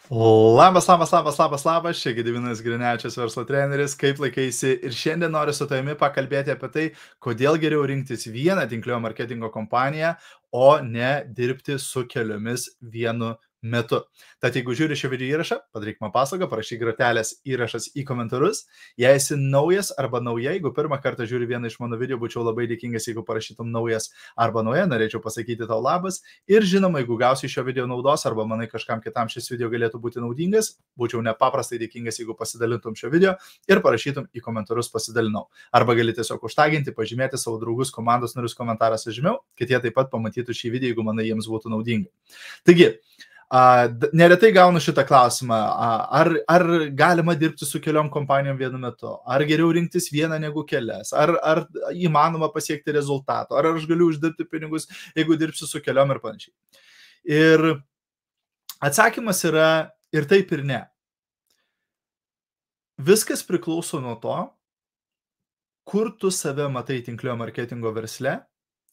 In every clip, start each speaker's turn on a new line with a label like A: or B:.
A: Labas, čia Gediminas Grinevičius, verslo treneris, kaip laikaisi ir šiandien noriu su tavimi pakalbėti apie tai, kodėl geriau rinktis vieną tinklinio marketingo kompaniją, o ne dirbti su keliomis vienu metu. Tad jeigu žiūri šį video įrašą, padaryk man paslaugą, parašyk grotelės įrašas į komentarus. Jei esi naujas arba nauja, jeigu pirmą kartą žiūri vieną iš mano video, būčiau labai dėkingas, jeigu parašytum naujas arba nauja, norėčiau pasakyti tau labas. Ir žinoma, jeigu gausi šio video naudos arba manai kažkam kitam šis video galėtų būti naudingas, būčiau nepaprastai dėkingas, jeigu pasidalintum šio video ir parašytum į komentarus pasidalinau. Arba gali tiesiog užtaginti, pažymėti savo draugus, komandos narius komentaruose žemiau, kad jie taip pat pamatytų šį video, jeigu manai jiems būtų naudinga. Taigi, neretai gaunu šitą klausimą, ar galima dirbti su keliom kompanijom vienu metu, ar geriau rinktis vieną negu kelias, ar įmanoma pasiekti rezultato, ar aš galiu uždirbti pinigus, jeigu dirbsiu su keliom ir panašiai. Ir atsakymas yra ir taip ir ne. Viskas priklauso nuo to, kur tu save matai tinklinio marketingo versle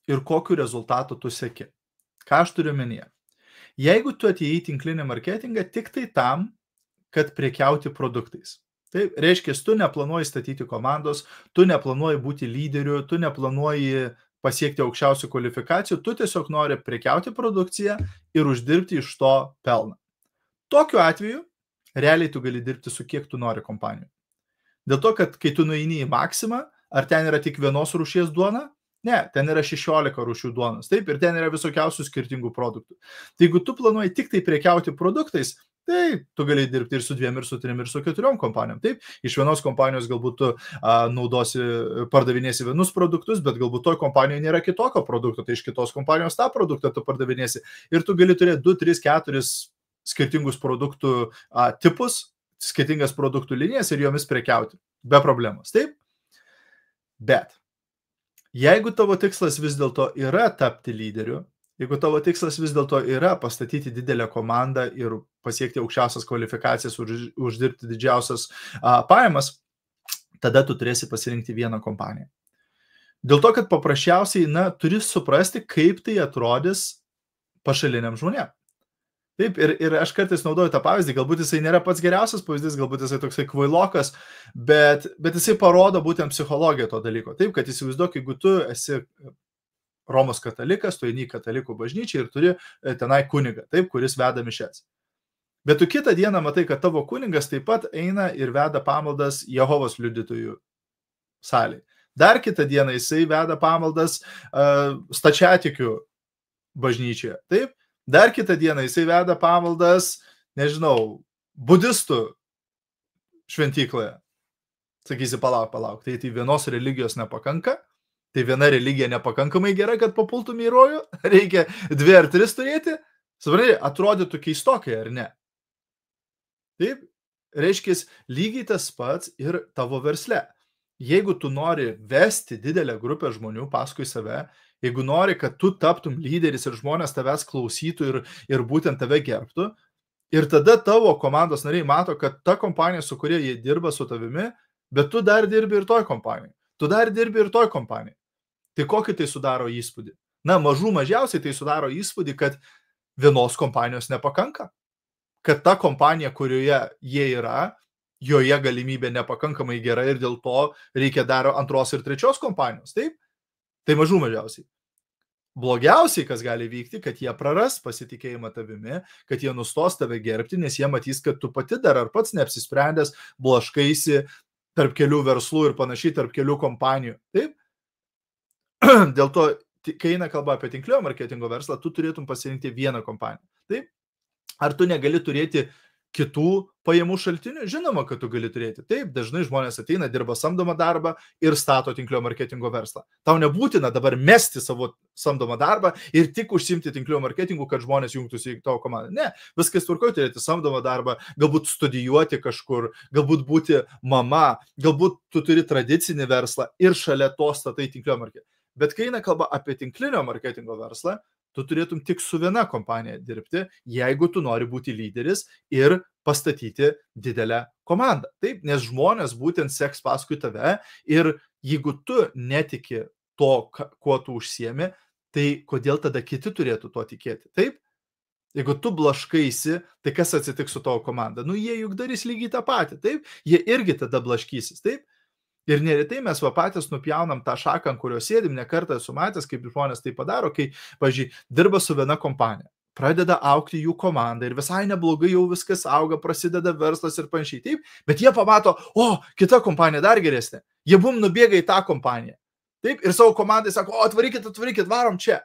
A: ir kokiu rezultatu tu seki. Ką aš turiu omenyje? Jeigu tu atėjai į tinklinį marketingą tik tai tam, kad prekiauti produktais. Taip, reiškia, tu neplanuoji statyti komandos, tu neplanuoji būti lyderiu, tu neplanuoji pasiekti aukščiausių kvalifikacijų, tu tiesiog nori prekiauti produkciją ir uždirbti iš to pelną. Tokiu atveju, realiai tu gali dirbti su kiek tu nori kompanijų. Dėl to, kad kai tu nueini į Maximą, ar ten yra tik vienos rūšies duona? Ne, ten yra 16 rūšių duonos, taip, ir ten yra visokiausių skirtingų produktų. Tai jeigu tu planuoji tik tai prekiauti produktais, tai tu gali dirbti ir su 2, ir su 3, ir su 4 kompanijom. Taip, iš vienos kompanijos galbūt tu pardavinėsi vienus produktus, bet galbūt toj kompanijoje nėra kitokio produkto, tai iš kitos kompanijos tą produktą tu pardavinėsi. Ir tu gali turėti 2, 3, 4 skirtingus produktų tipus, skirtingas produktų linijas ir jomis prekiauti. Be problemos, taip? Bet jeigu tavo tikslas vis dėlto yra tapti lyderiu, jeigu tavo tikslas vis dėlto yra pastatyti didelę komandą ir pasiekti aukščiausias kvalifikacijas, uždirbti didžiausias pajamas, tada tu turėsi pasirinkti vieną kompaniją. Dėl to, kad paprasčiausiai, turi suprasti, kaip tai atrodys pašaliniam žmonėm. Taip, ir aš kartais naudoju tą pavyzdį, galbūt jisai nėra pats geriausias pavyzdys, galbūt jisai toksai kvailokas, bet jisai parodo būtent psichologiją to dalyko. Taip, kad įsivaizduok, jeigu tu esi Romos katalikas, tu eini į katalikų bažnyčią ir turi tenai kunigą, taip, kuris veda mišias. Bet tu kitą dieną matai, kad tavo kunigas taip pat eina ir veda pamaldas Jehovos liudytojų salėje. Dar kitą dieną jisai veda pamaldas stačiatikių bažnyčioje, taip. Dar kitą dieną jisai veda pamaldas, nežinau, budistų šventykloje. Sakysi, palauk, tai vienos religijos nepakanka, tai viena religija nepakankamai gera, kad papultum į rojų, reikia 2 ar 3 turėti, supranti, atrodytų keistokai, ar ne? Taip, reiškia, lygiai tas pats ir tavo versle. Jeigu tu nori vesti didelę grupę žmonių paskui save, jeigu nori, kad tu taptum lyderis ir žmonės tavęs klausytų ir būtent tave gerbtų, ir tada tavo komandos nariai mato, kad ta kompanija, su kuria jie dirba su tavimi, bet tu dar dirbi ir toj kompanijai. Tu dar dirbi ir toj kompanijai. Tai kokį tai sudaro įspūdį? Mažiausiai tai sudaro įspūdį, kad vienos kompanijos nepakanka. Kad ta kompanija, kurioje jie yra, joje galimybė nepakankamai gera ir dėl to reikia dar 2 ir 3 kompanijos, taip? Tai mažiausiai. Blogiausiai, kas gali vykti, kad jie praras pasitikėjimą tavimi, kad jie nustos tave gerbti, nes jie matys, kad tu pati dar ar pats neapsisprendęs, blaškaisi tarp kelių verslų ir panašiai tarp kelių kompanijų. Taip? Dėl to, kai eina kalba apie tinklinio marketingo verslą, tu turėtum pasirinkti vieną kompaniją. Taip? Ar tu negali turėti kitų pajamų šaltinių? Žinoma, kad tu gali turėti. Taip, dažnai žmonės ateina, dirba samdomą darbą ir stato tinklinio marketingo verslą. Tau nebūtina dabar mesti savo samdomą darbą ir tik užsiimti tinklinio marketingu, kad žmonės jungtųsi į tavo komandą. Ne, viskas tvarkoje, turėti samdomą darbą, galbūt studijuoti kažkur, galbūt būti mama, galbūt tu turi tradicinį verslą ir šalia to statai tinklinio marketingo. Bet kai eina kalba apie tinklinio marketingo verslą, tu turėtum tik su viena kompanija dirbti, jeigu tu nori būti lyderis ir pastatyti didelę komandą. Taip, nes žmonės būtent seks paskui tave ir jeigu tu netiki to, kuo tu užsiemi, tai kodėl tada kiti turėtų to tikėti? Taip? Jeigu tu blaškaisi, tai kas atsitiks su tavo komanda? Nu, jie juk darys lygiai tą patį, taip? Jie irgi tada blaškysis, taip? Ir neretai mes patys nupjaunam tą šaką, ant kurio sėdim, ne kartą esu matęs, kaip žmonės tai padaro, kai, pavyzdžiui, dirba su viena kompanija, pradeda augti jų komanda ir visai neblogai jau viskas auga, prasideda verslas ir panašiai, taip, bet jie pamato, o, kita kompanija dar geresnė, jie bum nubėga į tą kompaniją, taip, ir savo komandai sako, o, atvarykit, varom čia.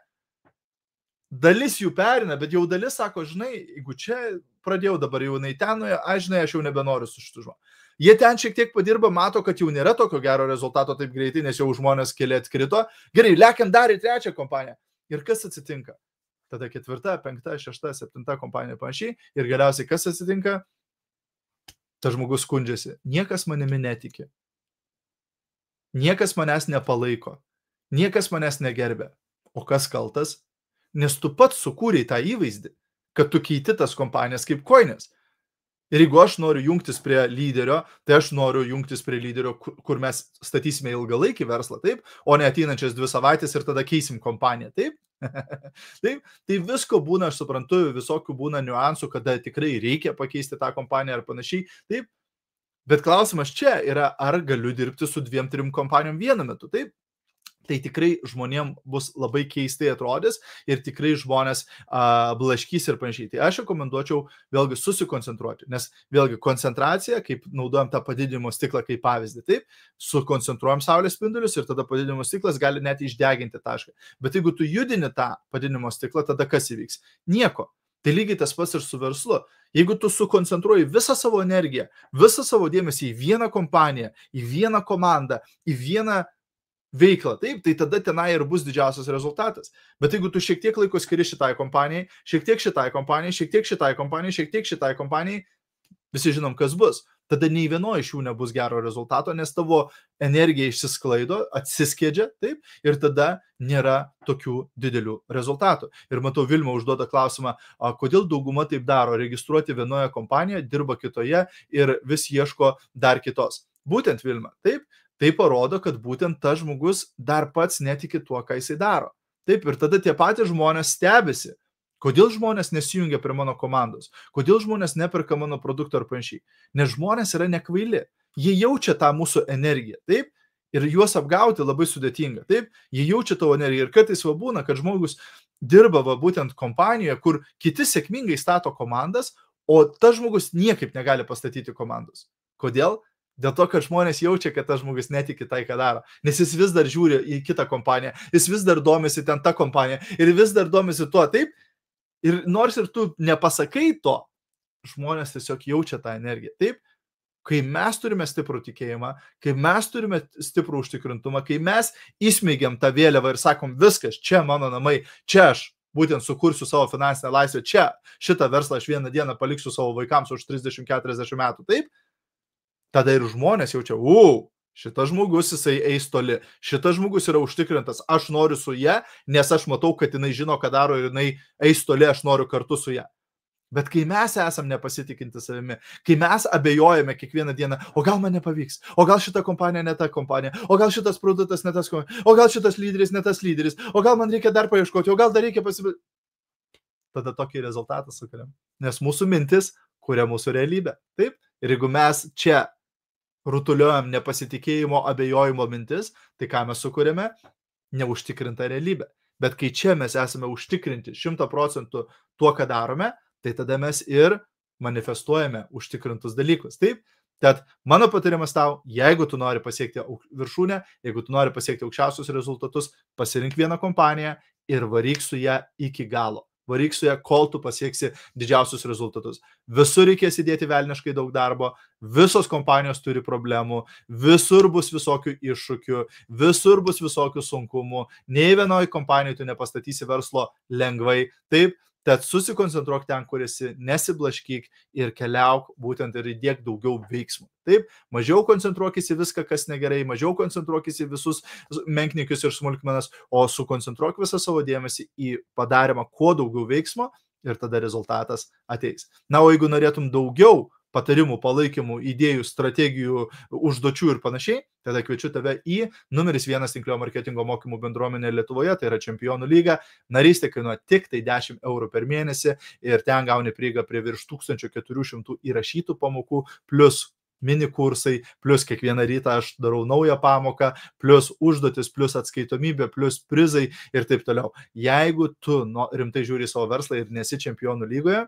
A: Dalis jų perina, bet jau dalis sako, žinai, jeigu čia pradėjau dabar jau jinai ten, žinai, aš jau nebenoriu su šitu žmonėm. Jie ten šiek tiek padirba, mato, kad jau nėra tokio gero rezultato taip greitai, nes jau žmonės keli atkrito. Gerai, lekiam dar į trečią kompaniją. Ir kas atsitinka? Tada 4, 5, 6, 7 kompanija panašiai. Ir galiausiai kas atsitinka? Tas žmogus skundžiasi. Niekas manimi netiki. Niekas manęs nepalaiko. Niekas manęs negerbė. O kas kaltas? Nes tu pats sukūrei tą įvaizdį, kad tu keiti tas kompanijas kaip koinės. Ir jeigu aš noriu jungtis prie lyderio, tai aš noriu jungtis prie lyderio, kur mes statysime ilgalaikį verslą, taip, o ne ateinančias 2 savaitės ir tada keisim kompaniją, taip? Taip, tai visko būna, aš suprantu, visokių būna niuansų, kada tikrai reikia pakeisti tą kompaniją ar panašiai, taip, bet klausimas čia yra, ar galiu dirbti su 2-3 kompanijom vienu metu, taip? Tai tikrai žmonėm bus labai keistai atrodys ir tikrai žmonės blaškys ir panašiai. Tai aš rekomenduočiau vėlgi susikoncentruoti, nes vėlgi koncentracija, kaip naudojam tą padidinimo stiklą kaip pavyzdį, taip, sukoncentruojam saulės spindulius ir tada padidinimo stiklas gali net išdeginti tašką. Bet jeigu tu judini tą padidinimo stiklą, tada kas įvyks? Nieko. Tai lygiai tas pats ir su verslu. Jeigu tu sukoncentruoji visą savo energiją, visą savo dėmesį į vieną kompaniją, į vieną komandą, į vieną veiklą, taip, tai tada tenai ir bus didžiausias rezultatas. Bet jeigu tu šiek tiek laiko skiri šitai kompanijai, šiek tiek šitai kompanijai, šiek tiek šitai kompanijai, šiek tiek šitai kompanijai, visi žinom, kas bus. Tada nei vienoje iš jų nebus gero rezultato, nes tavo energija išsisklaido, atsiskiedžia, taip, ir tada nėra tokių didelių rezultatų. Ir matau, Vilma užduoda klausimą, kodėl dauguma taip daro, registruoti vienoje kompanijoje, dirba kitoje ir vis ieško dar kitos. Būtent, Vilma, taip, tai parodo, kad būtent tas žmogus dar pats netiki tuo, ką jisai daro. Taip, ir tada tie patys žmonės stebisi. Kodėl žmonės nesijungia prie mano komandos? Kodėl žmonės neperka mano produkto ar panašiai? Nes žmonės yra nekvaili. Jie jaučia tą mūsų energiją, taip? Ir juos apgauti labai sudėtinga, taip? Jie jaučia tavo energiją. Ir kartais va būna, kad žmogus dirba va būtent kompanijoje, kur kiti sėkmingai stato komandas, o tas žmogus niekaip negali pastatyti komandos. Kodėl? Dėl to, kad žmonės jaučia, kad tas žmogus netiki tai, ką daro. Nes jis vis dar žiūri į kitą kompaniją, jis vis dar domisi ten tą kompaniją ir vis dar domisi tuo, taip? Ir nors ir tu nepasakai to, žmonės tiesiog jaučia tą energiją, taip? Kai mes turime stiprų tikėjimą, kai mes turime stiprų užtikrintumą, kai mes įsmeigiam tą vėliavą ir sakom, viskas, čia mano namai, čia aš būtent sukursiu savo finansinę laisvę, čia šitą verslą aš vieną dieną paliksiu savo vaikams už 30-40 metų, taip? Tada ir žmonės jaučia, šitas žmogus jisai eis toli, šitas žmogus yra užtikrintas, aš noriu su ja, nes aš matau, kad jinai žino, ką daro ir jinai eis toli, aš noriu kartu su ja. Bet kai mes esam nepasitikinti savimi, kai mes abejojame kiekvieną dieną, o gal man nepavyks, o gal šita kompanija ne ta kompanija, o gal šitas produktas ne tas kompanija, o gal šitas lyderis ne tas lyderis, o gal man reikia dar paieškoti, o gal dar reikia pasibėti. Tada tokį rezultatą sukuriam. Nes mūsų mintis kuria mūsų realybę. Taip? Ir jeigu mes čia rutuliuojam nepasitikėjimo, abejojimo mintis, tai ką mes sukūrėme? Neužtikrintą realybę. Bet kai čia mes esame užtikrinti 100% tuo, ką darome, tai tada mes ir manifestuojame užtikrintus dalykus. Taip? Tad mano patarimas tau, jeigu tu nori pasiekti viršūnę, jeigu tu nori pasiekti aukščiausius rezultatus, pasirink vieną kompaniją ir varyk su ją iki galo. Varyk su ją, kol tu pasieksi didžiausius rezultatus. Visur reikės įdėti velniškai daug darbo, visos kompanijos turi problemų, visur bus visokių iššūkių, visur bus visokių sunkumų, nei vienoj kompanijai tu nepastatysi verslo lengvai, taip, tad susikoncentruok ten, kur esi, nesiblaškyk ir keliauk būtent ir įdėk daugiau veiksmų. Taip, mažiau koncentruokis į viską, kas negerai, mažiau koncentruokis į visus menkniekius ir smulkmenas, o sukoncentruok visą savo dėmesį į padarimą kuo daugiau veiksmo ir tada rezultatas ateis. Na, o jeigu norėtum daugiau patarimų, palaikymų, idėjų, strategijų, užduočių ir panašiai, tada kviečiu tave į numeris 1 tinklinio marketingo mokymų bendruomenė Lietuvoje, tai yra Čempionų lyga. Narystė kainuoja tik tai 10 eurų per mėnesį ir ten gauni prieigą prie virš 1400 įrašytų pamokų, plus mini kursai, plus kiekvieną rytą aš darau naują pamoką, plus užduotis, plus atskaitomybė, plus prizai ir taip toliau. Jeigu tu rimtai žiūri savo verslą ir nesi Čempionų lygoje,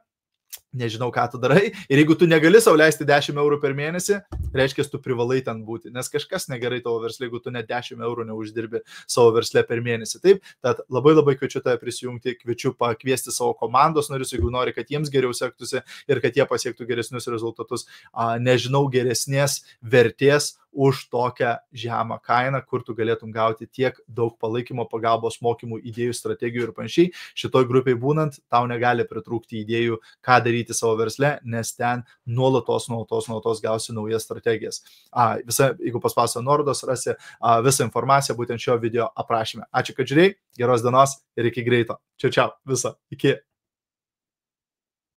A: nežinau, ką tu darai, ir jeigu tu negali sau leisti 10 eurų per mėnesį, reiškia, tu privalai ten būti, nes kažkas negerai tavo versle, jeigu tu net 10 eurų neuždirbi savo versle per mėnesį. Taip, tad labai kviečiu tave prisijungti, kviečiu pakviesti savo komandos narius, jeigu nori, kad jiems geriau sektųsi ir kad jie pasiektų geresnius rezultatus, nežinau, geresnės vertės už tokią žemą kainą, kur tu galėtum gauti tiek daug palaikymo, pagalbos, mokymų, idėjų, strategijų ir panašiai. Šitoj grupiai būnant, tau negali pritrūkti idėjų, ką daryti savo versle, nes ten nuolatos gausi naujas strategijas. Jeigu paspausi nuorodos, rasi visą informaciją būtent šio video aprašyme. Ačiū, kad žiūrėjai, geros dienos ir iki greito. Čiau, viso, iki.